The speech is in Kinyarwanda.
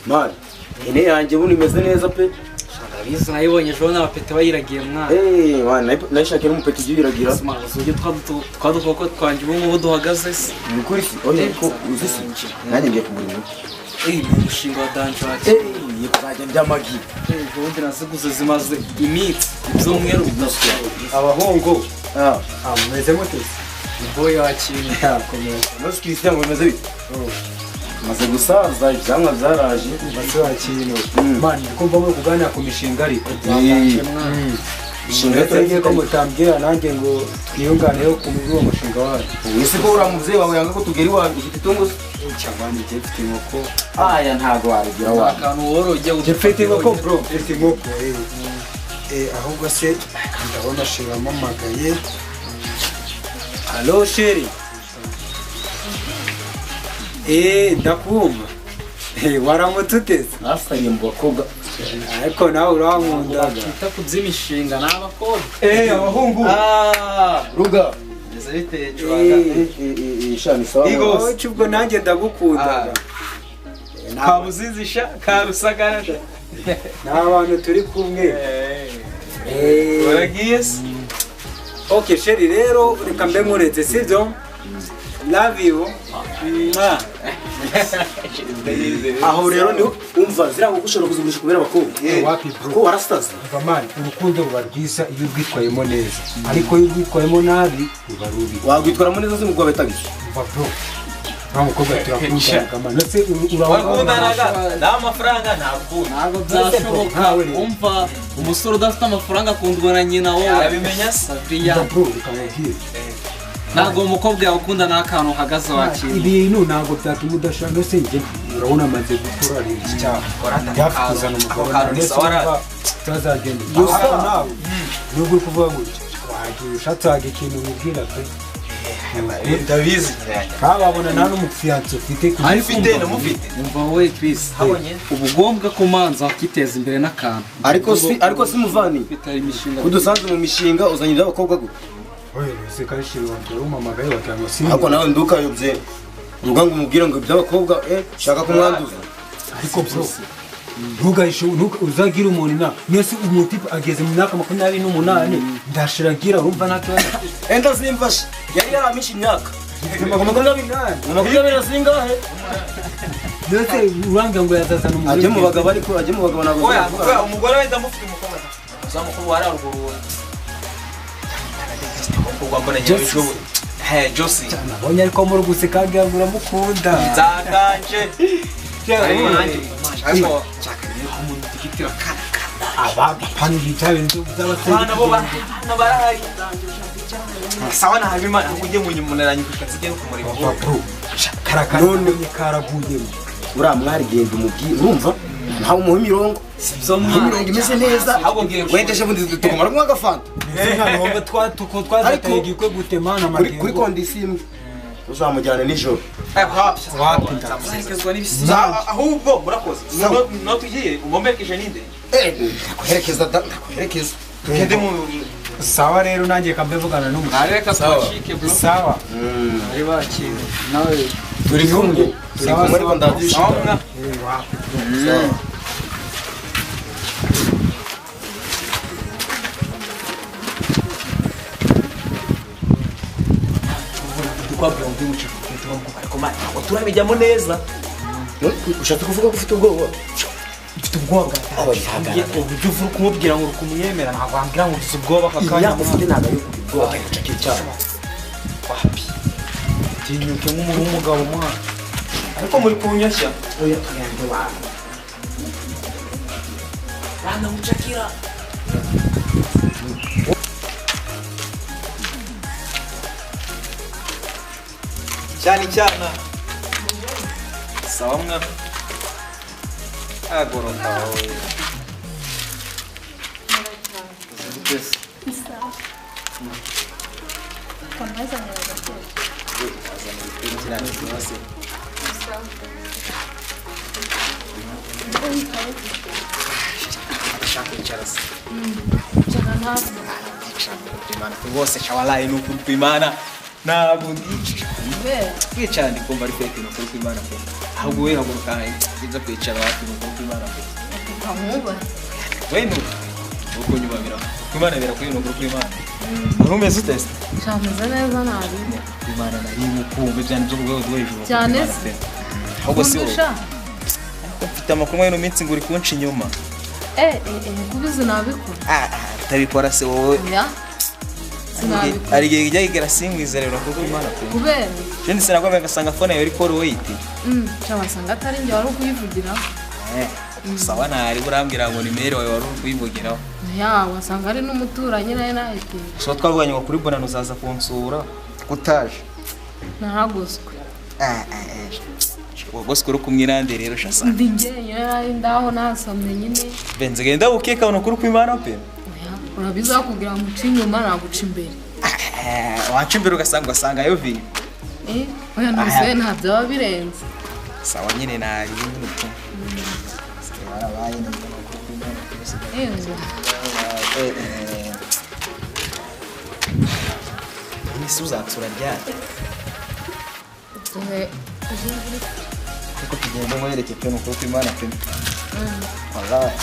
Man ine yanjye buni meze neza pe Biza nayibonye ejo n'abapete bayiragiye mwana. Wana nayishakira umupete ujye yiragira. Suje twadukoko twanje ubu duhagaze se. Ni kuri oye ko uzisi. Nanjye ngiye kugura umuti. Umushinga wa danjati. Yikuzajya byamagi. Ubundi nasiguze zimaze iminsi by'umweru bidaswa. Abahongo. Meze mute? Boy wakinye yakomeye. Nose Christian ngo meze bite? Maze gusaza ibyamwa byaraje base wakinye. Man kumva mu kuganira ku mishinga ari. Mishinga yategeye ko mutambwira nanjye ngo twiyunganeho ku uwo mushinga wacu. Ese ko uramuvye wawe yanga ko tugeri wa ufite itungo cyangwa je mfite inkoko. Aya ntago warugira wa. Akantu woroje ufite inkoko bro, ufite inkoko. Ahubwo se ndabona shiramo magaye. Allo chérie. Ndakumva. Waramututeze. Nasanye mu bakobwa. Ariko nawe urankunda. Kita kuzimishinga n'abakobwa. Abahungu. Ruga. Zerite chwaga. Shani sawa. Cyubwo nanjye ndagukunda. Kabuzizisha karusagara. N'abantu turi kumwe. Waragiye se? Okay chérie rero reka mbe muretse sibyo? Love you. Aho rero ni umva zira gushora kuzugurisha kubera abakobwa. Wapi bro? Ko warastaza. Vamani urukundo ruba rwiza iyo rwitwayemo neza. Ariko iyo rwitwayemo nabi ruba rubi. Wagwitwaramo neza zimugwa betagije. Umva bro. Nta mukobwa turakunda kama. Nose urakundanaga nta mafaranga ntabwo byashoboka. Umva umusore udafite amafaranga akundwa na nyina wowe. Arabimenya se? Bro ukamubwira. Ntabwo umukobwa yakunda n'akantu uhagaze wakira. Ibintu ntabwo byatuma udashaka nose njye urabona amaze gukora ari iki cyane. Yakuzana umugabo nese tuzagenda. Gusa nawe nubwo kuvuga gutya wagiye ushatse ikintu ubwira pe. Ndabizi. Kababona nta n'umufiyanse ufite ufite namufite. Umva wowe twise. Ubugombwa kumanza akiteza imbere n'akantu. Ariko si muvani. Bitari imishinga. Kudusanze mu mishinga uzanye iby'abakobwa gute? Oye se kashiro wabyo umamagaye bakanga sindi. Ako nawe nduka yobye. Rugango umubwira ngo iby'abakobwa shaka kumwanduza. Ariko bro ntugahishe uzagira umuntu na nyose umutipe ageze mu myaka 28 ndashiragira urumva nakibazo. Enda zimfashe yari yaramisha imyaka. 28 Makumyabiri zingahe? Nose uranga ngo yazazana umuntu. Ajye mu bagabo ariko ajye mu bagabo nabo. Oya umugore wenda mufite umukobwa. Uzamukuru wari aruguru. Ubwo mbona Josi. Josi. Nabonye ariko muri guseka ngambura mukunda. Zakanje. Ariko cyakaniye ku muntu tikitira aba pani bitabe by'abatari. Bana bo bana barahari. Sawa na habima ujye mu nyumunaranye kukazige no kumureba. Bro. Karakano karaguye. Ura mwari genda umubyi urumva? Ntawe umuha imirongo. Sibyo Imirongo imeze neza. Wendeje bundi tukumara kumwa gafanta. None homba twazataye igikwe gutemana amagengo. Kuri kondisiyo uzamujyana nijoro. Ahubwo murakoze. No tugiye umombekeje ninde? Ndakuherekeza. Kende mu sawa rero nanjye kambevugana n'umuntu. Areka twashike bro. Sawa. Ari bakira. Nawe turi kumwe. Turi kumwe ariko ndabyishimira. Sawa. Kwabyo ndi mucyo komanda turabijyamo neza. Ushaka kuvuga ko ufite ubwoba? Mfite ubwoba bwataye. Uburyo uvuga kumubwira ngo ukumwemera ntabwo wambwira ngo ufite ubwoba kakanya. Ufite ntabwo ari ubwoba cyane cyane. Wapi? Tinyuke nk'umuntu w'umugabo mwana. Ariko muri kunyashya. Oya tuyande wana. Bana mucakira. Cyane sawa mwana agorota wowe zibutse Kamaza neza azana ibintu cyarase cyana Imana rwose cyawalaye nuko Imana ntabwo kwicara ndi kumva ari fake no kuri Imana pe ahubwo we haguruka ngiza kwicara hafi no kuri Imana pe Kamuba. wenu uko nyubamira Imana bera kuri no kuri Imana urumeze utese Cyameze neza nabi. Imana nari mukumbe byane byo rwego rwo hejuru Cyane ahubwo si wowe ufite amakuru y'ino minsi nguri kunca inyuma kubizi nabikora. Tabikora se wowe Ya. Sinabikora. ari gihe igera singwizerero kuko Imana pe Kubera. Jendi sinagomba gasanga phone yawe iri call wait Cyabasanga atari njye wari kuyivugira. sawa nari burambwira ngo nimero wawe wari kuyivugiraho Ya, wasanga ari n'umuturanyi naye nahite. so twavuganye ngo kuri bona uzaza kunsura kutaje Naragoswe. Wagose kuri kumwirande rero shasa Ndi njye ndaho nasamye nyine. benze genda ukeka uno kuri kwimana pe Urabiza kugira ngo uci inyuma naguca imbere. waca imbere ugasanga yo vi Oya ntuze ntabyo baba birenze. sawa nyine nari nyine pe barabaye no kuri kwimana ni suzatsura ryari kuko tugenda mwereke pe no kuri kwimana pe wallahi